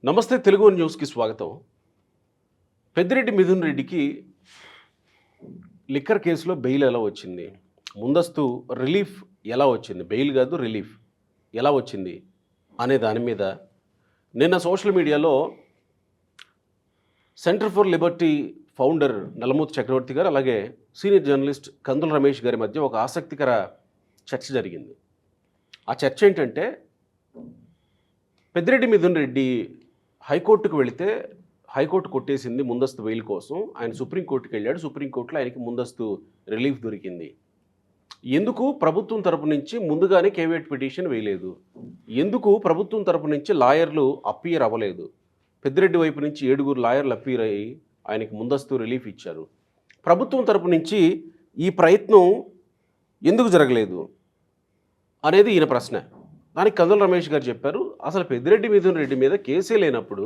నమస్తే తెలుగు న్యూస్కి స్వాగతం. పెద్దిరెడ్డి మిథున్ రెడ్డికి లిక్కర్ కేసులో బెయిల్ ఎలా వచ్చింది? ముందస్తు రిలీఫ్ ఎలా వచ్చింది? బెయిల్ కాదు రిలీఫ్ ఎలా వచ్చింది అనే దాని మీద నిన్న సోషల్ మీడియాలో సెంటర్ ఫర్ లిబర్టీ ఫౌండర్ నల్లమూతి చక్రవర్తి గారు అలాగే సీనియర్ జర్నలిస్ట్ కందుల రమేష్ గారి మధ్య ఒక ఆసక్తికర చర్చ జరిగింది. ఆ చర్చ ఏంటంటే పెద్దిరెడ్డి మిథున్ రెడ్డి హైకోర్టుకు వెళితే హైకోర్టు కొట్టేసింది ముందస్తు బెయిల్ కోసం. ఆయన సుప్రీంకోర్టుకు వెళ్ళాడు. సుప్రీంకోర్టులో ఆయనకి ముందస్తు రిలీఫ్ దొరికింది. ఎందుకు ప్రభుత్వం తరపు నుంచి ముందుగానే కేవియట్ పిటిషన్ వేయలేదు? ఎందుకు ప్రభుత్వం తరపు నుంచి లాయర్లు అప్పీయర్ అవ్వలేదు? పెద్దిరెడ్డి వైపు నుంచి 7 లాయర్లు అప్పీయర్ అయ్యి ఆయనకి ముందస్తు రిలీఫ్ ఇచ్చారు. ప్రభుత్వం తరపు నుంచి ఈ ప్రయత్నం ఎందుకు జరగలేదు అనేది ఈయన ప్రశ్న. దానికి కందుల రమేష్ గారు చెప్పారు, అసలు పెద్దిరెడ్డి మిథున్ రెడ్డి మీద కేసే లేనప్పుడు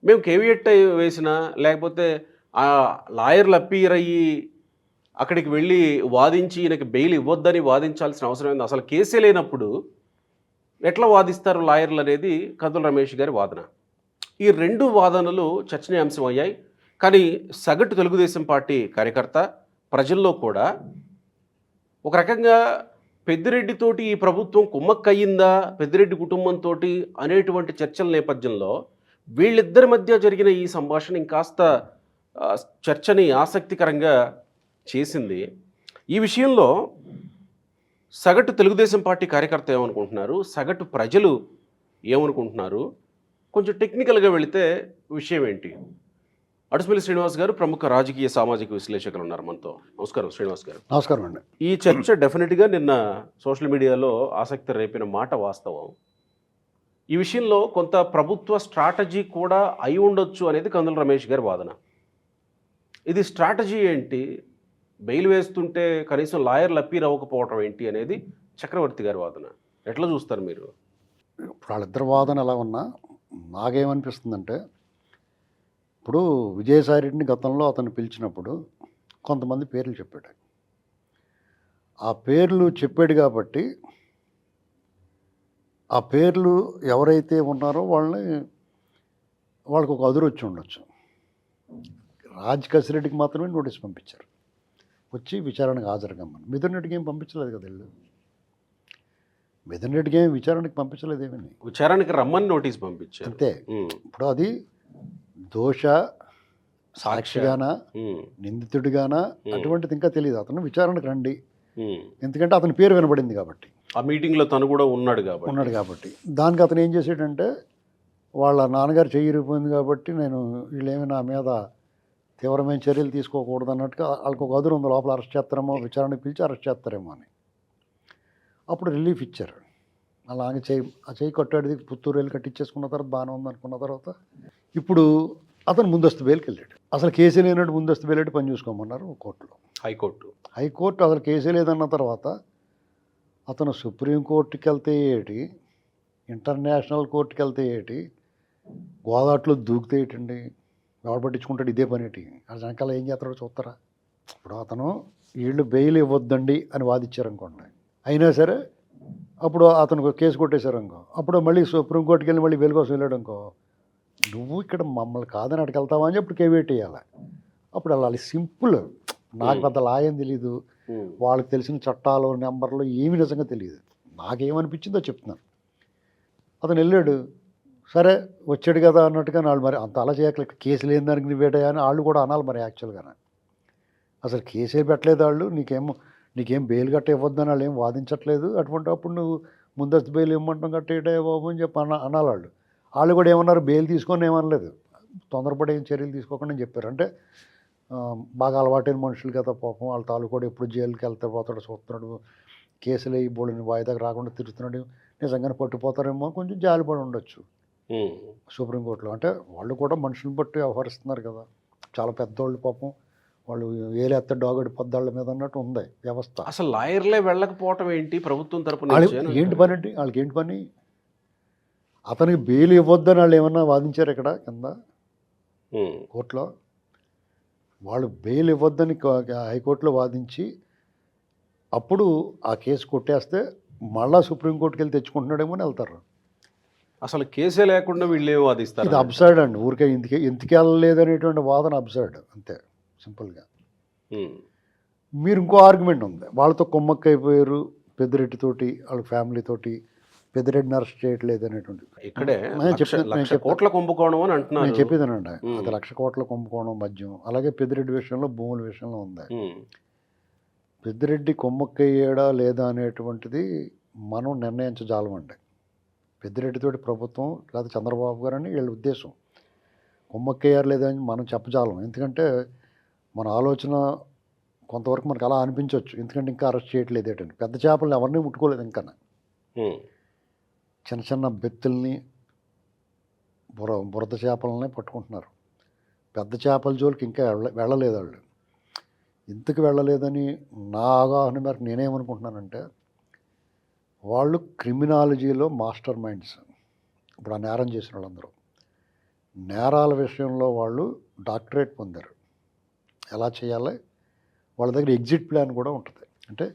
మేము కేవియట్ వేసినా లేకపోతే ఆ లాయర్లు అప్పీయర్ అయ్యి అక్కడికి వెళ్ళి వాదించి ఈయనకి బెయిల్ ఇవ్వద్దని వాదించాల్సిన అవసరం ఏంది? అసలు కేసే లేనప్పుడు ఎట్లా వాదిస్తారు లాయర్లు అనేది కందుల రమేష్ గారి వాదన. ఈ రెండు వాదనలు చర్చనీయాంశం అయ్యాయి. కానీ సగటు తెలుగుదేశం పార్టీ కార్యకర్త ప్రజల్లో కూడా ఒక రకంగా పెద్దిరెడ్డితోటి ఈ ప్రభుత్వం కుమ్మక్కయ్యిందా, పెద్దిరెడ్డి కుటుంబంతో అనేటువంటి చర్చల నేపథ్యంలో వీళ్ళిద్దరి మధ్య జరిగిన ఈ సంభాషణ ఇంకాస్త చర్చని ఆసక్తికరంగా చేసింది. ఈ విషయంలో సగటు తెలుగుదేశం పార్టీ కార్యకర్త ఏమనుకుంటున్నారు, సగటు ప్రజలు ఏమనుకుంటున్నారు, కొంచెం టెక్నికల్గా వెళితే విషయం ఏంటి? అడుసుమిల్లి శ్రీనివాస్ గారు ప్రముఖ రాజకీయ సామాజిక విశ్లేషకులు ఉన్నారు మనతో. నమస్కారం శ్రీనివాస్ గారు. నమస్కారం అండి. ఈ చర్చ డెఫినెట్గా నిన్న సోషల్ మీడియాలో ఆసక్తి రేపిన మాట వాస్తవం. ఈ విషయంలో కొంత ప్రభుత్వ స్ట్రాటజీ కూడా అయి ఉండొచ్చు అనేది కందుల రమేష్ గారి వాదన. ఇది స్ట్రాటజీ ఏంటి? బెయిల్ వేస్తుంటే కనీసం లాయర్లు అప్పీర్ అవ్వకపోవటం ఏంటి అనేది చక్రవర్తి గారి వాదన. ఎట్లా చూస్తారు మీరు? ఇప్పుడు వాళ్ళిద్దరి వాదన ఎలా ఉన్నా నాకేమనిపిస్తుందంటే, ఇప్పుడు విజయసాయి రెడ్డిని గతంలో అతను పిలిచినప్పుడు కొంతమంది పేర్లు చెప్పాడు. ఆ పేర్లు చెప్పాడు కాబట్టి ఆ పేర్లు ఎవరైతే ఉన్నారో వాళ్ళకి ఒక అదురు వచ్చి ఉండొచ్చు. రాజ్ కసిరెడ్డికి మాత్రమే నోటీస్ పంపించారు, వచ్చి విచారణకు హాజరుగమ్మని. మిథున్ రెడ్డికి ఏం పంపించలేదు కదా వీళ్ళు. మిథున్ రెడ్డికి ఏమి విచారణకి పంపించలేదు, ఏమని విచారణకి రమ్మని నోటీస్ పంపించారు అంతే. ఇప్పుడు అది దోష సాక్షిగానా నిందితుడిగానా అటువంటిది ఇంకా తెలియదు. అతను విచారణకు రండి, ఎందుకంటే అతని పేరు వినబడింది కాబట్టి, ఆ మీటింగ్లో తను కూడా ఉన్నాడు కాబట్టి దానికి అతను ఏం చేసాడంటే, వాళ్ళ నాన్నగారు చెయ్యిరిపోయింది కాబట్టి వీళ్ళేమి నా మీద తీవ్రమైన చర్యలు తీసుకోకూడదు అన్నట్టుగా వాళ్ళకి ఒక అదురు ఉంది, లోపల అరెస్ట్ చేస్తారేమో, విచారణకు పిలిచి అరెస్ట్ చేస్తారేమో అని. అప్పుడు రిలీఫ్ ఇచ్చారు. అలాగే చెయ్యి కట్టాడిది పుత్తూరు వెళ్ళి కట్టించేసుకున్న తర్వాత బాగానే ఉంది అనుకున్న తర్వాత ఇప్పుడు అతను ముందస్తు బెయిల్కి వెళ్ళాడు. అసలు కేసే లేనట్టు ముందస్తు బెయిల్ పని చూసుకోమన్నారు కోర్టులో. హైకోర్టు అసలు కేసే లేదన్న తర్వాత అతను సుప్రీంకోర్టుకి వెళ్తే ఏటి, ఇంటర్నేషనల్ కోర్టుకి వెళ్తే ఏటి, గోదాట్లో దూకితే ఏటండి, ఎవరు పట్టించుకుంటాడు? ఇదే పని ఏంటి? అది వెనకాల ఏం చేస్తాడో చూస్తారా? ఇప్పుడు అతను వీళ్ళు బెయిల్ ఇవ్వద్దండి అని వాదించారనుకోండి, అయినా సరే అప్పుడు అతను కేసు కొట్టేశారనుకో, అప్పుడు మళ్ళీ సుప్రీంకోర్టుకి వెళ్ళి మళ్ళీ బెయిల్ కోసం వెళ్ళాడు అనుకో, నువ్వు ఇక్కడ మమ్మల్ని కాదని అక్కడికి వెళ్తావా అని చెప్పి కేవేట్ వేయాలి. అప్పుడు వెళ్ళాలి. సింపుల్. నాకు పెద్ద లాయం తెలీదు, వాళ్ళకి తెలిసిన చట్టాలు నెంబర్లు ఏమి నిజంగా తెలియదు. నాకేమనిపించిందో చెప్తున్నాను. అతను వెళ్ళాడు, సరే వచ్చాడు కదా అన్నట్టుగా వాళ్ళు మరి అంత అలా చేయట్లేదు. కేసు లేని దానికి నువ్వేటా అని వాళ్ళు కూడా అనాలి మరి. యాక్చువల్గా అసలు కేసే పెట్టలేదు వాళ్ళు, నీకేం బెయిల్ గట్ట ఇవ్వద్దని వాళ్ళు ఏం వాదించట్లేదు. అటువంటి అప్పుడు నువ్వు ముందస్తు బెయిల్ ఇవ్వమంటాం గట్టేటే బాబు అని చెప్పి అనాలి వాళ్ళు. వాళ్ళు కూడా ఏమన్నారు, బెయిల్ తీసుకొని ఏమనలేదు, తొందరపడి ఏం చర్యలు తీసుకోకుండా అని చెప్పారు. అంటే బాగా అలవాటైన మనుషులు కదా పాపం, వాళ్ళ తాలూకు కూడా ఎప్పుడు జైలుకి వెళ్తే పోతాడు, చూస్తున్నాడు, కేసులు ఈ బోళ్ళని వాయిదాకు రాకుండా తిరుగుతున్నాడు, నిజంగానే పట్టుపోతారేమో కొంచెం జాలిపడి ఉండొచ్చు సుప్రీంకోర్టులో. అంటే వాళ్ళు కూడా మనుషులను బట్టి వ్యవహరిస్తున్నారు కదా, చాలా పెద్దోళ్ళు పాపం, వాళ్ళు ఏలేస్తే డాగడి పొద్దాళ్ళ మీద అన్నట్టు ఉంది వ్యవస్థ. అసలు లాయర్లే వెళ్ళకపోవటం ఏంటి ప్రభుత్వం తరపున? ఏంటి పని అంటే వాళ్ళకి ఏంటి పని? అతనికి బెయిల్ ఇవ్వద్దని వాళ్ళు ఏమన్నా వాదించారు ఇక్కడ కింద కోర్టులో? వాళ్ళు బెయిల్ ఇవ్వద్దని హైకోర్టులో వాదించి అప్పుడు ఆ కేసు కొట్టేస్తే మళ్ళా సుప్రీంకోర్టుకి వెళ్ళి తెచ్చుకుంటున్నాడేమో అని వెళ్తారు. అసలు కేసే లేకుండా వీళ్ళు ఏం వాదిస్తారు ఇది అబ్సర్డ్ అండి. ఊరికే ఇంటికి వెళ్ళలేదనేటువంటి వాదన అబ్సర్డ్ అంతే సింపుల్గా. మీరు ఇంకో ఆర్గ్యుమెంట్ ఉంది, వాళ్ళతో కొమ్మక్కైపోయారు పెద్దిరెడ్డితోటి, వాళ్ళ ఫ్యామిలీ తోటి, పెద్దిరెడ్డిని అరెస్ట్ చేయట్లేదు అనేటువంటి. ఇక్కడే నేను లక్ష కోట్ల కుంభకోణం అని నేను అంటున్నారు. చెప్పేదానండి, అది 1,00,000 కోట్ల కుంభకోణం మద్యం. అలాగే పెద్దిరెడ్డి విషయంలో భూముల విషయంలో ఉంది. పెద్దిరెడ్డి కొమ్మక్కయ్యాడా లేదా అనేటువంటిది మనం నిర్ణయించజాలమండి. పెద్దిరెడ్డితోటి ప్రభుత్వం లేదా చంద్రబాబు గారు అని వీళ్ళ ఉద్దేశం. కొమ్మక్కయ్యారు లేదని మనం చెప్పజాలం. ఎందుకంటే మన ఆలోచన కొంతవరకు మనకు అలా అనిపించవచ్చు. ఎందుకంటే ఇంకా అరెస్ట్ చేయట్లేదు ఏంటంటే, పెద్ద చేపలను ఎవరిని ముట్టుకోలేదు ఇంకా. చిన్న చిన్న బెత్తుల్ని బురద చేపలనే పట్టుకుంటున్నారు. పెద్ద చేపల జోలికి ఇంకా వెళ్ళలేదు వాళ్ళు. ఇంతకు వెళ్ళలేదని నా అవగాహన మేరకు నేనేమనుకుంటున్నానంటే, వాళ్ళు క్రిమినాలజీలో మాస్టర్ మైండ్స్. ఇప్పుడు ఆ నేరం చేసిన వాళ్ళందరూ నేరాల విషయంలో వాళ్ళు డాక్టరేట్ పొందారు. ఎలా చేయాలి, వాళ్ళ దగ్గర ఎగ్జిట్ ప్లాన్ కూడా ఉంటుంది. అంటే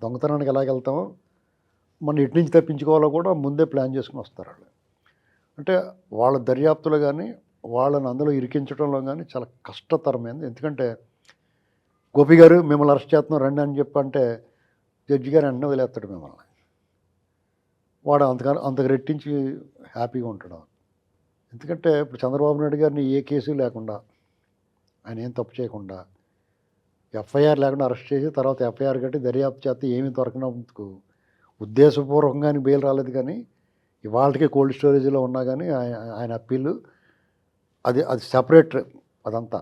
దొంగతనానికి ఎలాగెళ్తామో మనం ఎటు నుంచి తప్పించుకోవాలో కూడా ముందే ప్లాన్ చేసుకుని వస్తారు వాళ్ళు. అంటే వాళ్ళ దర్యాప్తులో కానీ వాళ్ళని అందులో ఇరికించడంలో కానీ చాలా కష్టతరమైంది. ఎందుకంటే గోపి గారు మిమ్మల్ని అరెస్ట్ చేస్తున్నాం రండి అని చెప్పంటే జడ్జి గారు వెంటనే వదిలేస్తాడు మిమ్మల్ని. వాడు అంతకు రెట్టించి హ్యాపీగా ఉంటాడు. ఎందుకంటే ఇప్పుడు చంద్రబాబు నాయుడు గారిని ఏ కేసు లేకుండా, ఆయన ఏం తప్పు చేయకుండా, ఎఫ్ఐఆర్ లేకుండా అరెస్ట్ చేసి తర్వాత ఎఫ్ఐఆర్ కట్టి దర్యాప్తు చేస్తే ఏమీ దొరకనందుకు ఉద్దేశపూర్వకంగానే బెయిల్ రాలేదు. కానీ ఇవాళకి కోల్డ్ స్టోరేజ్లో ఉన్నా కానీ ఆయన అప్పీలు అది సెపరేట్. అదంతా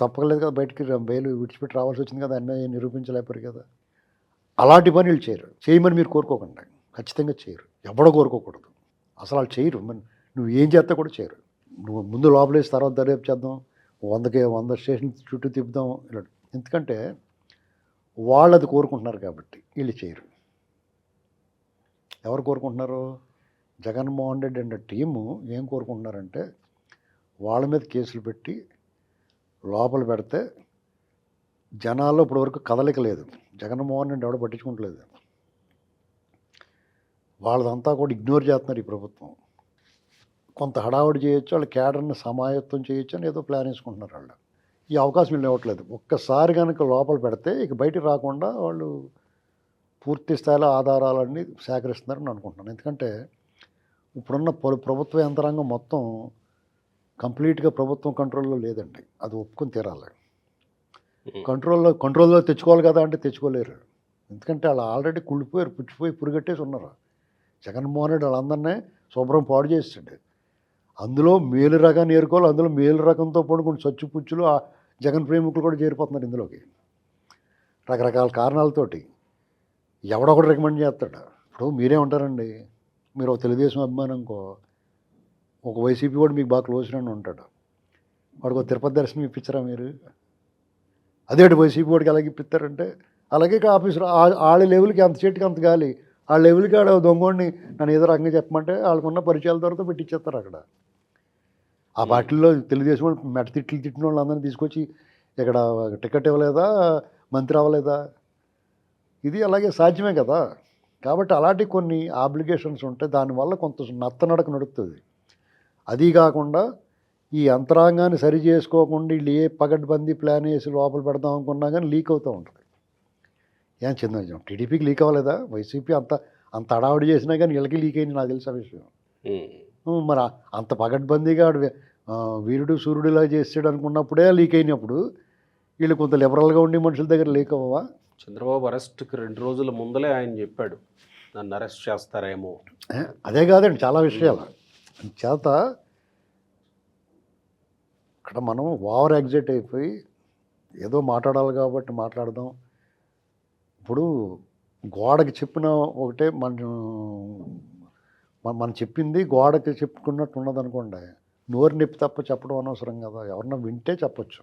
తప్పలేదు కదా, బయటికి బెయిల్ విడిచిపెట్టి రావాల్సి వచ్చింది కదా, అన్నీ నిరూపించలేపారు కదా. అలాంటి పని వీళ్ళు చేయమని మీరు కోరుకోకండి, ఖచ్చితంగా చేయరు. ఎవడో కోరుకోకూడదు, అసలు వాళ్ళు చేయరు. నువ్వు ఏం చేస్తా కూడా చేయరు. నువ్వు ముందు లోపలేసి తర్వాత దర్యాప్తు చేద్దాం, 100 స్టేషన్ చుట్టూ తిప్పుదాం ఇలా. ఎందుకంటే వాళ్ళది కోరుకుంటున్నారు కాబట్టి వీళ్ళు చేయరు. ఎవరు కోరుకుంటున్నారు? జగన్మోహన్ రెడ్డి అనే టీము ఏం కోరుకుంటున్నారంటే, వాళ్ళ మీద కేసులు పెట్టి లోపల పెడితే జనాల్లో ఇప్పటివరకు కదలిక లేదు. జగన్మోహన్ రెడ్డి ఎవడో పట్టించుకుంటలేదు. వాళ్ళదంతా కూడా ఇగ్నోర్ చేస్తున్నారు ఈ ప్రభుత్వం. కొంత హడావుడి చేయొచ్చు, వాళ్ళ క్యాడర్ని సమాయత్తం చేయొచ్చు అని ఏదో ప్లాన్ వేసుకుంటున్నారు వాళ్ళు. ఈ అవకాశం వీళ్ళు ఇవ్వట్లేదు. ఒక్కసారి కనుక లోపల పెడితే ఇక బయటికి రాకుండా వాళ్ళు పూర్తి స్థాయిలో ఆధారాలన్నీ సేకరిస్తున్నారని అనుకుంటున్నాను. ఎందుకంటే ఇప్పుడున్న ప్రభుత్వ యంత్రాంగం మొత్తం కంప్లీట్గా ప్రభుత్వం కంట్రోల్లో లేదండి. అది ఒప్పుకొని తీరాలి. కంట్రోల్లో తెచ్చుకోవాలి కదా అంటే తెచ్చుకోలేరు. ఎందుకంటే వాళ్ళు ఆల్రెడీ కుళ్ళిపోయారు, పుచ్చిపోయి పురుగట్టేసి ఉన్నారు. జగన్మోహన్ రెడ్డి వాళ్ళందరినీ శుభ్రం పాడు చేసాడు. అందులో మేలు రకాన్ని ఏరుకోవాలి, అందులో మేలు రకంతో పాటు కొన్ని చచ్చుపుచ్చులు జగన్ ప్రేమికులు కూడా చేరిపోతున్నారు ఇందులోకి రకరకాల కారణాలతోటి. ఎవడో కూడా రికమెండ్ చేస్తాడు. ఇప్పుడు మీరే ఉంటారండి, మీరు ఒక తెలుగుదేశం అభిమానంకో ఒక వైసీపీ కూడా మీకు బాగా క్లోజ్ ఫ్రెండ్ ఉంటాడు, వాడికి ఒక తిరుపతి దర్శనం ఇప్పించరా మీరు? అదే వైసీపీ వాడికి ఎలాగ ఇప్పిస్తారంటే, అలాగే ఆఫీసులో వాళ్ళ లెవెల్కి అంత చెట్టుకి అంత గాలి, ఆ లెవెల్కి ఆడ దొంగోడిని నన్ను ఏదో రకంగా చెప్పమంటే వాళ్ళకున్న పరిచయాల ద్వారా పెట్టించేస్తారు అక్కడ. ఆ పార్టీలో తెలుగుదేశం వాళ్ళు తిట్టిన వాళ్ళందరినీ తీసుకొచ్చి ఇక్కడ టికెట్ ఇవ్వలేదా, మంత్రి అవ్వలేదా? ఇది అలాగే సాధ్యమే కదా. కాబట్టి అలాంటి కొన్ని ఆబ్లిగేషన్స్ ఉంటాయి. దానివల్ల కొంత నత్తనడక నడుస్తుంది. అది కాకుండా ఈ యంత్రాంగాన్ని సరి చేసుకోకుండా వీళ్ళు ఏ పగడ్బందీ ప్లాన్ వేసి లోపల పెడదాం అనుకున్నా కానీ లీక్ అవుతూ ఉంటుంది. ఏం చిన్న టీడీపీకి లీక్ అవ్వలేదా? వైసీపీ అంత అడావుడి చేసినా కానీ వీళ్ళకి లీక్ అయింది, నాకు తెలిసిన విషయం. మరి అంత పగడ్బందీగా వీరుడు సూర్యుడిలా చేసాడు అనుకున్నప్పుడే లీక్ అయినప్పుడు వీళ్ళు కొంత లిబరల్గా ఉండి మనుషుల దగ్గర లీక్ అవ్వవా? చంద్రబాబు అరెస్ట్కి 2 రోజుల ముందలే ఆయన చెప్పాడు నన్ను అరెస్ట్ చేస్తారేమో. అదే కాదండి, చాలా విషయాలు చేత ఇక్కడ మనం ఓవర్ ఎగ్జైట్ అయిపోయి ఏదో మాట్లాడాలి కాబట్టి మాట్లాడదాం. ఇప్పుడు గోడకి చెప్పిన ఒకటే మనం చెప్పింది గోడకి చెప్పుకున్నట్టు ఉన్నది అనుకోండి, నోరు నొప్పి తప్ప చెప్పడం అనవసరం కదా. ఎవరన్నా వింటే చెప్పచ్చు,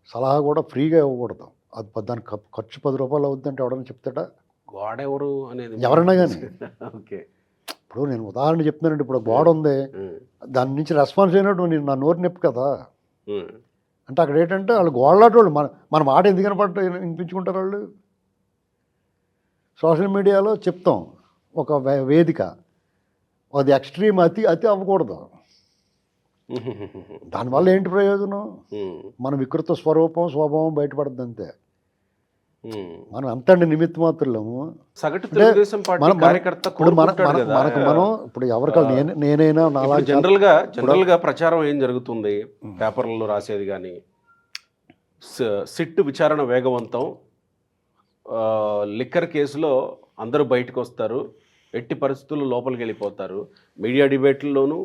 సలహా కూడా ఫ్రీగా ఇవ్వకూడదు. అది దానికి ఖర్చు 10 రూపాయలు అవుతుందంటే ఎవడన్నా చెప్తాడా? గోడ ఎవరు అనేది ఎవరన్నా కానీ. ఓకే, ఇప్పుడు నేను ఉదాహరణ చెప్తున్నానండి, ఇప్పుడు గోడ ఉంది, దాని నుంచి రెస్పాన్స్ అయినట్టు నేను నా నోరు నొప్పి కదా. అంటే అక్కడ ఏంటంటే వాళ్ళు గోడలాంటి వాళ్ళు మన మాట ఎందుకని వినిపించుకుంటారు వాళ్ళు. సోషల్ మీడియాలో చెప్తాం, ఒక వేదిక, అది ఎక్స్ట్రీమ్ అతి అతి అవ్వకూడదు. దానివల్ల ఏంటి ప్రయోజనం? మన వికృత స్వభావం బయటపడుతుంది అంతే. మనం ఎంతండి నిమిత్త మాత్రులము. సగటు తెలుగుదేశం పార్టీ కార్యకర్త కోరుకుంటాడు కదా. మనం ఇప్పుడు ఎవరికాళ్ళు నేనైనా నాలాగా జనరల్ గా ప్రచారం ఏం జరుగుతుంది పేపర్లలో రాసేది కానీ, సిట్ విచారణ వేగవంతం, లిక్కర్ కేసులో అందరూ బయటకు వస్తారు, ఎట్టి పరిస్థితుల్లో లోపలికి వెళ్ళిపోతారు. మీడియా డిబేట్లలోనూ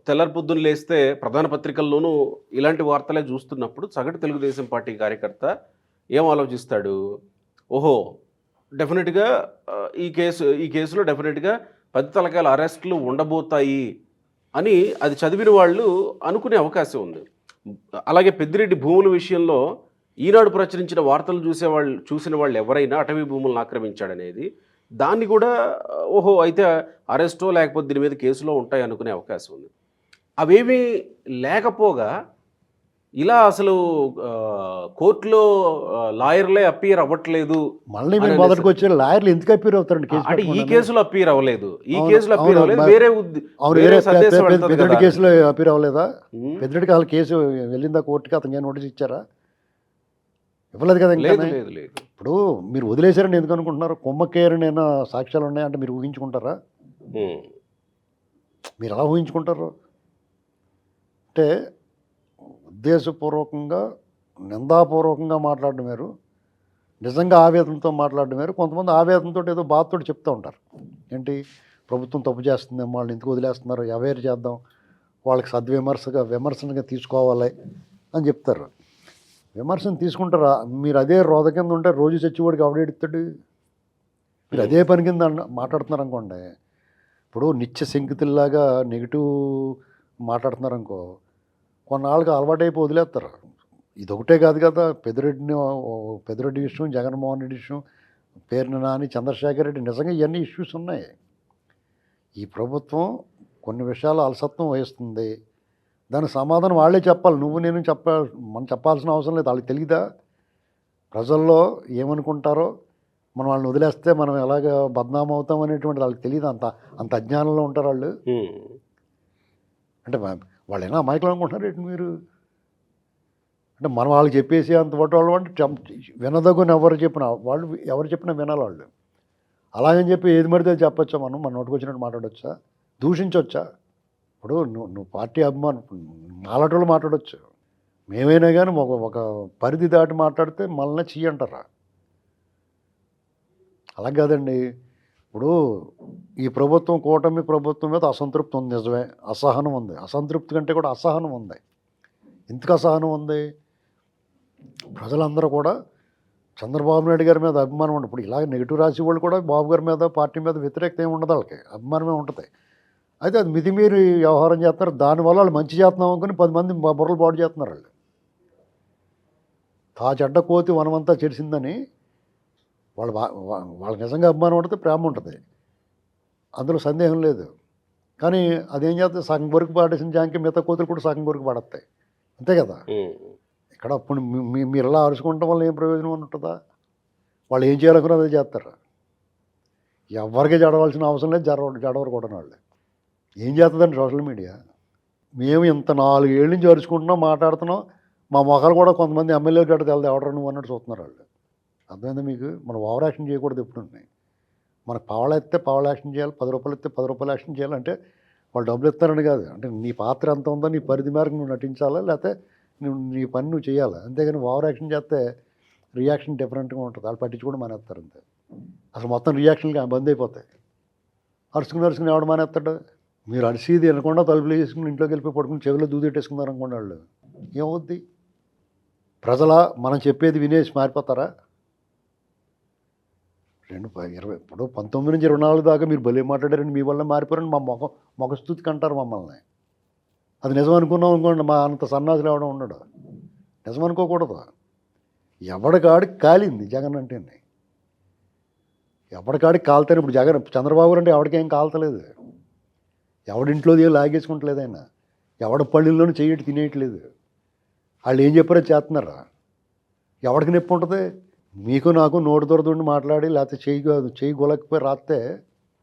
తెల్లరి పొద్దున్న లేస్తే ప్రధాన పత్రికల్లోనూ ఇలాంటి వార్తలే చూస్తున్నప్పుడు సగటు తెలుగుదేశం పార్టీ కార్యకర్త ఏం ఆలోచిస్తాడు? ఓహో, డెఫినెట్గా ఈ కేసులో డెఫినెట్గా 10 తలకాయల అరెస్టులు ఉండబోతాయి అని అది చదివిన వాళ్ళు అనుకునే అవకాశం ఉంది. అలాగే పెద్దిరెడ్డి భూముల విషయంలో ఈనాడు ప్రచురించిన వార్తలు చూసిన వాళ్ళు ఎవరైనా అటవీ భూములను ఆక్రమించాడనేది దాన్ని కూడా ఓహో అయితే అరెస్టో లేకపోతే దీని మీద కేసులో ఉంటాయి అనుకునే అవకాశం ఉంది. అవేమీ లేకపోగా ఇలా అసలు కోర్టులో లాయర్లే అప్పీర్ అవ్వట్లేదు. మళ్ళీ మీరు మొదటికి వచ్చే లాయర్లు ఎందుకు అప్పీర్ అవుతారండి? అంటే ఈ కేసులో అప్పీర్ అవ్వలేదు, ఈ కేసులో అప్పీర్ అవ్వలేదు, పెద్దిరెడ్డి కేసులో అప్పీర్ అవ్వలేదా? పెద్దిరెడ్డికి వాళ్ళ కేసు వెళ్ళిందా కోర్టుకి? అతనికి నోటీస్ ఇచ్చారా? ఇవ్వలేదు కదా. ఇంకా ఇప్పుడు మీరు వదిలేశారని ఎందుకు అనుకుంటున్నారు? కుమ్మకేరనైనా సాక్ష్యాలు ఉన్నాయంటే మీరు ఊహించుకుంటారా? మీరు ఎలా ఊహించుకుంటారు? అంటే ఉద్దేశపూర్వకంగా నిందాపూర్వకంగా మాట్లాడడం వేరు, నిజంగా ఆవేదనతో మాట్లాడడం వేరు. కొంతమంది ఆవేదనతో ఏదో బాధతో చెప్తూ ఉంటారు, ఏంటి ప్రభుత్వం తప్పు చేస్తుందేమో, వాళ్ళు ఎందుకు వదిలేస్తున్నారు, అవేర్ చేద్దాం, వాళ్ళకి విమర్శనగా తీసుకోవాలి అని చెప్తారు. విమర్శను తీసుకుంటారా? మీరు అదే రోద కింద ఉంటే రోజు చచ్చివాడికి అవడెడుతాడు. మీరు అదే పని కింద మాట్లాడుతున్నారు అనుకోండి, ఇప్పుడు నిత్య శంకితుల్లాగా నెగిటివ్ మాట్లాడుతున్నారు అనుకో, కొన్నాళ్ళకి అలవాటైపోయి వదిలేస్తారు. ఇదొకటే కాదు కదా, పెద్దిరెడ్డి విషయం, జగన్మోహన్ రెడ్డి విషయం, పేరుని నాని, చంద్రశేఖర్ రెడ్డి, నిజంగా ఇవన్నీ ఇష్యూస్ ఉన్నాయి. ఈ ప్రభుత్వం కొన్ని విషయాలు అలసత్వం వహిస్తుంది, దానికి సమాధానం వాళ్ళే చెప్పాలి. నేను మనం చెప్పాల్సిన అవసరం లేదు. వాళ్ళకి తెలియదా ప్రజల్లో ఏమనుకుంటారో, మనం వాళ్ళని వదిలేస్తే మనం ఎలాగ బద్నామం అవుతాం అనేటువంటి వాళ్ళకి తెలియదు. అంత అజ్ఞానంలో ఉంటారు వాళ్ళు. అంటే వాళ్ళు ఏమైనా అమాయకులు అనుకుంటున్నారు ఏంటి మీరు? అంటే మనం వాళ్ళకి చెప్పేసి అంత వాళ్ళు అంటే వినదగుని ఎవరు చెప్పినా వినాలి వాళ్ళు. అలాగని చెప్పి ఏది పడితే చెప్పచ్చా? మన నోటికి వచ్చినట్టు మాట్లాడొచ్చా? దూషించవచ్చా? ఇప్పుడు నువ్వు పార్టీ అభిమానం మాలాటోళ్ళు మాట్లాడవచ్చు, మేమైనా కానీ ఒక పరిధి దాటి మాట్లాడితే మనల్ని చెయ్యంటారా? అలా కాదండి. ఇప్పుడు ఈ ప్రభుత్వం, కూటమి ప్రభుత్వం మీద అసంతృప్తి ఉంది, నిజమే, అసహనం ఉంది. అసంతృప్తి కంటే కూడా అసహనం ఉంది. ఎందుకు అసహనం ఉంది? ప్రజలందరూ కూడా చంద్రబాబు నాయుడు గారి మీద అభిమానం ఉంది. ఇప్పుడు ఇలాగ నెగిటివ్ రాసి వాళ్ళు కూడా బాబు గారి మీద, పార్టీ మీద వ్యతిరేకత ఏమి ఉండదు, వాళ్ళకి అభిమానమే ఉంటుంది. అయితే అది మితిమీరి వ్యవహారం చేస్తున్నారు. దానివల్ల వాళ్ళు మంచి చేస్తున్నాం అనుకుని 10 మంది బుర్రలు పాడు చేస్తున్నారు. వాళ్ళు చెడ్డ కోతి వనమంతా చెరిసిందని వాళ్ళ నిజంగా అభిమానం ఉంటుంది, ప్రేమ ఉంటుంది, అందులో సందేహం లేదు. కానీ అదేం చేస్తుంది, సగం వరకు పాడేసిన జాంకి మిగతా కోతులు కూడా సగం వరకు పడతాయి, అంతే కదా. ఇక్కడ అప్పుడు మీరు ఇలా అరుచుకోవటం వల్ల ఏం ప్రయోజనం ఉంటుందా? వాళ్ళు ఏం చేయాలనుకున్నా అదే చేస్తారు. ఎవరికి జడవలసిన అవసరం లేదు, జడవరు కూడా. వాళ్ళు ఏం చేస్తుందండి సోషల్ మీడియా? మేము ఇంత 4 ఏళ్ళ నుంచి అరుచుకుంటున్నాం, మాట్లాడుతున్నాం, మా మొఖాలు కూడా కొంతమంది ఎమ్మెల్యేలు గట్ట తెలదు, ఎవడరా నువ్వు అన్నట్టు చూస్తున్నారు వాళ్ళు. అర్థమైందా మీకు? మనం ఓవర్ యాక్షన్ చేయకూడదు ఎప్పుడు. మనకు పావలా ఎత్తే పావలా యాక్షన్ చేయాలి, 10 రూపాయలు ఎత్తే 10 రూపాయలు యాక్షన్ చేయాలంటే వాళ్ళు డబ్బులు ఇస్తారని కాదు. అంటే నీ పాత్ర ఎంత ఉందో నీ పరిధి మేరకు నువ్వు నటించాలా, లేకపోతే నీ పని నువ్వు చేయాలి. అంతేగాని ఓవర్ యాక్షన్ చేస్తే రియాక్షన్ డిఫరెంట్గా ఉంటుంది. వాళ్ళు పట్టించుకోవడం మానేస్తారు అంతే. అసలు మొత్తం రియాక్షన్లు బంద్ అయిపోతాయి. అరుచుకుని ఎవడు మానేస్తాడు? మీరు అరిసిది వినకుండా తలుపులు వేసుకుని ఇంట్లోకి వెళ్ళిపోయి పడుకుని చెవిలో దూదెట్టేసుకున్నారు అనుకోండి, వాళ్ళు ఏమవుద్ది? మనం చెప్పేది వినేసి మారిపోతారా? 2020 ఇప్పుడు 19 నుంచి 24 దాకా మీరు భలే మాట్లాడారని, మీ వల్ల మారిపోయారని మా మొగస్థుతికి అంటారు మమ్మల్ని. అది నిజం అనుకున్నాం అనుకోండి, మా అంత సన్నాసులు ఎవడం ఉండడు. నిజం అనుకోకూడదు. ఎవడికాడికి కాలింది జగన్ అంటే, ఎవడికాడికి కాలుతాను. ఇప్పుడు చంద్రబాబు అంటే ఎవరికేం కాల్తలేదు, ఎవడింట్లో లాగేసుకుంటలేదు ఆయన, ఎవడి పళ్ళిల్లోనూ చేయటి తినేయట్లేదు. వాళ్ళు ఏం చెప్పారో చేస్తున్నారా? ఎవడికి నొప్పి ఉంటుంది? మీకు నాకు నోటి దొరదుండి మాట్లాడి, లేకపోతే చెయ్యి గొలకపోయి రాస్తే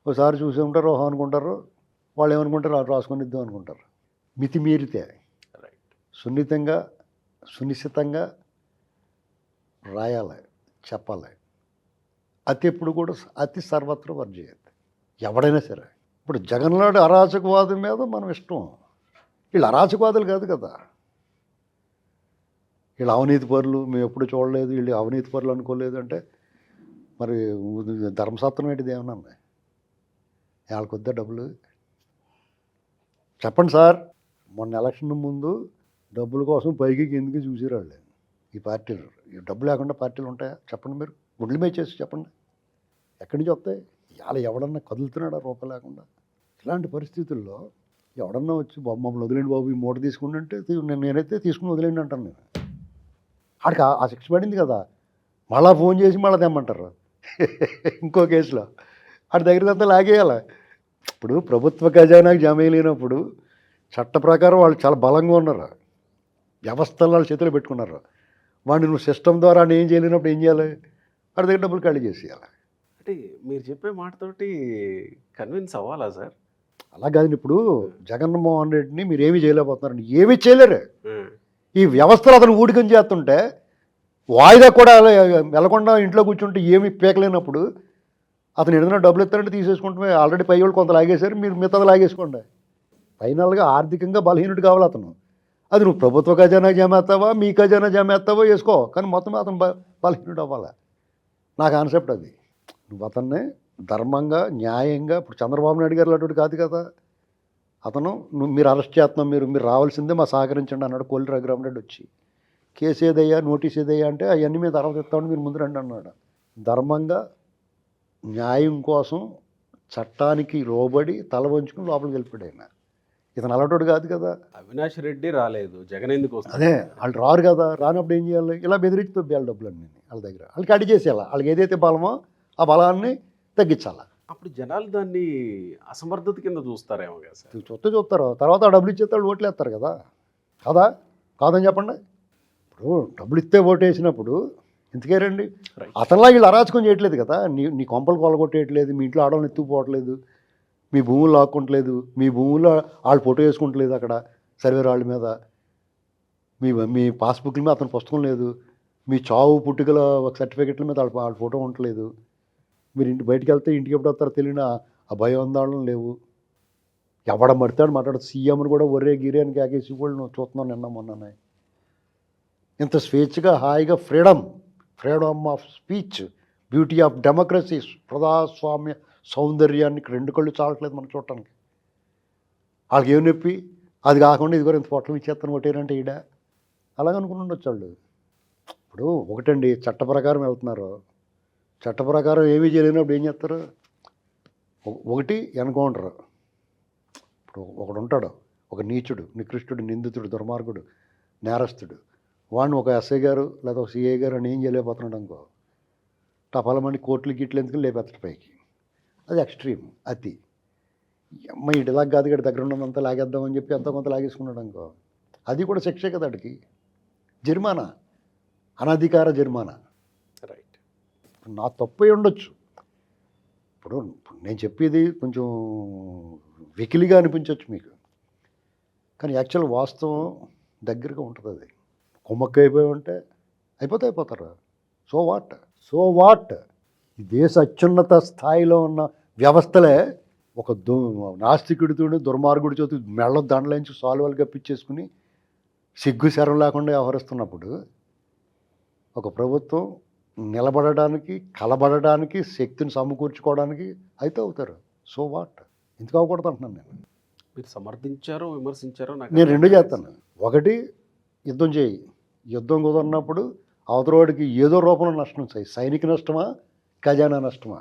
ఒకసారి చూసి ఉంటారు ఓహో అనుకుంటారు, వాళ్ళు ఏమనుకుంటారు అటు రాసుకొని ఇద్దాం అనుకుంటారు. మితిమీరితే రైట్. సున్నితంగా సునిశ్చితంగా రాయాలి, చెప్పాలి. అతి ఎప్పుడు కూడా అతి సర్వత్ర వర్జయత్. ఎవడైనా సరే ఇప్పుడు జగన్ లాంటి అరాచకవాదం మీద మనం ఇష్టం. వీళ్ళు అరాచకవాదులు కాదు కదా, వీళ్ళు అవినీతి పరులు, మేము ఎప్పుడు చూడలేదు, వీళ్ళు అవినీతి పరులు అనుకోలేదు అంటే మరి ధర్మశాస్త్రం ఏంటిది ఏమన్నా వాళ్ళకి వద్దా డబ్బులు? చెప్పండి సార్, మొన్న ఎలక్షన్ ముందు డబ్బుల కోసం పైకి కిందకి చూసారు వాళ్ళు ఈ పార్టీలు. ఈ డబ్బు లేకుండా పార్టీలు ఉంటాయా చెప్పండి, మీరు గుండెల మీద చేసి చెప్పండి, ఎక్కడి నుంచి వస్తాయి? ఇవాళ ఎవడన్నా కదులుతున్నాడా రూపాయి లేకుండా? ఇలాంటి పరిస్థితుల్లో ఎవడన్నా వచ్చి మమ్మల్ని వదిలేండి బాబు ఈ మూట తీసుకుంటే నేనైతే తీసుకుని వదిలేండి అంటాను నేను. ఆడికి ఆ శిక్ష పడింది కదా, మళ్ళీ ఫోన్ చేసి మళ్ళీ తెమ్మంటారు ఇంకో కేసులో. ఆడి దగ్గరంతా లాగేయాలి. ఇప్పుడు ప్రభుత్వ ఖజానాకి జమ లేనప్పుడు చట్ట ప్రకారం వాళ్ళు చాలా బలంగా ఉన్నారు, వ్యవస్థలు వాళ్ళ చేతిలో పెట్టుకున్నారు. వాడిని నువ్వు సిస్టమ్ ద్వారా ఏం చేయలేనప్పుడు ఏం చేయాలి? వాడి దగ్గర డబ్బులు ఖాళీ చేసేయాలి. అంటే మీరు చెప్పే మాటతోటి కన్విన్స్ అవ్వాలా సార్? అలా కాదు, ఇప్పుడు జగన్మోహన్ రెడ్డిని మీరు ఏమీ చేయలేకపోతున్నారండి, ఏమీ చేయలేరు. ఈ వ్యవస్థలు అతను ఊడికం చేస్తుంటే వాయిదా కూడా వెళ్లకుండా ఇంట్లో కూర్చుంటే ఏమి పీకలేనప్పుడు అతను ఏదైనా డబ్బులు ఇస్తారంటే తీసేసుకుంటే ఆల్రెడీ పై వాళ్ళు కొంత లాగేశారు, మీరు మిగతాది లాగేసుకోండి. ఫైనల్గా ఆర్థికంగా బలహీనుడు కావాలి అతను. అది నువ్వు ప్రభుత్వ ఖజానా జమ ఎత్తావా మీ ఖజానా జమ ఎత్తావో వేసుకో, కానీ మొత్తం అతను బలహీనుడు అవ్వాలి. నా కాన్సెప్ట్ అది. నువ్వు అతన్ని ధర్మంగా న్యాయంగా, ఇప్పుడు చంద్రబాబు నాయుడు గారు అటువంటి కాదు కదా, అతను మీరు అరెస్ట్ చేస్తున్నాం, మీరు రావాల్సిందే మా సహకరించండి అన్నాడు కోల్లి రఘురామరెడ్డి వచ్చి. కేసు ఏదయ్యా నోటీస్ ఏదయ్యా అంటే అవన్నీ మీద తర్వాత ఇస్తామని మీరు ముందు రండి అన్నాడు. ధర్మంగా న్యాయం కోసం చట్టానికి లోబడి తల వంచుకుని లోపలికి వెళ్ళిపోయాడు ఆయన. ఇతను అలవాటు కాదు కదా. అవినాష్ రెడ్డి రాలేదు, జగన్ ఎందుకు వస్తుంది? అదే వాళ్ళు రారు కదా, రానప్పుడు ఏం చేయాలి? ఇలా బెదిరించి తొబ్బేయాలి డబ్బులన్నీ వాళ్ళ దగ్గర. వాళ్ళకి అడి చేసేయాలి, వాళ్ళకి ఏదైతే బలమో ఆ బలాన్ని తగ్గించాలి. అప్పుడు జనాలు దాన్ని అసమర్థత కింద చూస్తారేమో కదా సార్? చూస్తారు, తర్వాత ఆ డబ్బులు ఇచ్చేస్తే వాళ్ళు ఓట్లు వేస్తారు కదా. కాదా? కాదని చెప్పండి. ఇప్పుడు డబ్బులు ఇస్తే ఓటు వేసినప్పుడు ఎందుకేరండి? అతనిలా వీళ్ళు అరాచకం చేయట్లేదు కదా, నీ కొంపలు కొలగొట్టేయట్లేదు, మీ ఇంట్లో ఆడవాళ్ళని ఎత్తుకుపోవట్లేదు, మీ భూములు లాక్కుంటలేదు, మీ భూముల్లో వాళ్ళు ఫోటో వేసుకుంటలేదు అక్కడ సర్వే రాళ్ళ మీద, మీ పాస్బుక్ల మీద అతని పుస్తకం లేదు, మీ చావు పుట్టుకల సర్టిఫికెట్ల మీద వాళ్ళ ఫోటో ఉండలేదు, మీరు ఇంటి బయటికి వెళ్తే ఇంటికి ఎప్పుడు వస్తారో తెలియని ఆ భయాందోళన లేవు. ఎవడ మడతాడు మాట్లాడు సీఎంని కూడా ఒరే గిరి అని కేకేసి కూడా నువ్వు చూస్తున్నావు నిన్న మొన్ననే. ఇంత స్వేచ్ఛగా హాయిగా freedom of speech, beauty of democracy, ప్రజాస్వామ్య సౌందర్యానికి రెండు కళ్ళు చాలట్లేదు మనకు చూడటానికి. వాళ్ళకి ఏం నొప్పి? అది కాకుండా ఇది కూడా ఇంత పొట్టలు ఇచ్చేస్తాను ఒకటేనంటే ఈడ అలాగనుకుని ఉండొచ్చు వాళ్ళు. ఇప్పుడు ఒకటండి, చట్ట ప్రకారం వెళ్తున్నారు, చట్ట ప్రకారం ఏమీ చేయలేనప్పుడు ఏం చేస్తారు? ఒకటి ఎన్కౌంటర్. ఇప్పుడు ఒకడు ఉంటాడు, ఒక నీచుడు, నికృష్టుడు, నిందితుడు, దుర్మార్గుడు, నేరస్తుడు, వాడిని ఒక ఎస్ఐ గారు లేదా ఒక సిఐ గారు అని ఏం చేయలేకపోతున్నాడు అనుకో, టపాలమని కోర్టులు గిట్లు ఎందుకు లేపెత్తడు పైకి. అది ఎక్స్ట్రీమ్, అతి. అమ్మ ఇటులాగా కాదు ఇక్కడ దగ్గర ఉన్నదంతా లాగేద్దామని చెప్పి ఎంతో కొంత లాగేసుకున్నాడు అనుకో, అది కూడా శిక్షే కదా అడికి. జరిమానా, అనధికార జరిమానా. రైట్. నా తప్పు అయి ఉండొచ్చు. ఇప్పుడు నేను చెప్పేది కొంచెం వెకిలిగా అనిపించవచ్చు మీకు, కానీ యాక్చువల్ వాస్తవం దగ్గరగా ఉంటుంది. అది కుమ్మక్క అయిపోయి ఉంటే అయిపోతారు. సో వాట్ ఈ దేశ అత్యున్నత స్థాయిలో ఉన్న వ్యవస్థలే ఒక నాస్తికుడితో దుర్మార్గుడి చేతి మెళ్ళ దండలించి సాల్వాలు కప్పించేసుకుని సిగ్గు శరం లేకుండా వ్యవహరిస్తున్నప్పుడు ఒక ప్రభుత్వం నిలబడడానికి, కలబడడానికి, శక్తిని సమకూర్చుకోవడానికి అయితే అవుతారు. సో వాట్, ఎందుకు అవ్వకూడదు అంటున్నాను నేను. మీరు సమర్థించారో విమర్శించారో నేను రెండు చేస్తాను. ఒకటి, యుద్ధం చేయి, యుద్ధం కుదరినప్పుడు అవతలవాడికి ఏదో రూపంలో నష్టం చేయి. సైనిక నష్టమా, ఖజానా నష్టమా?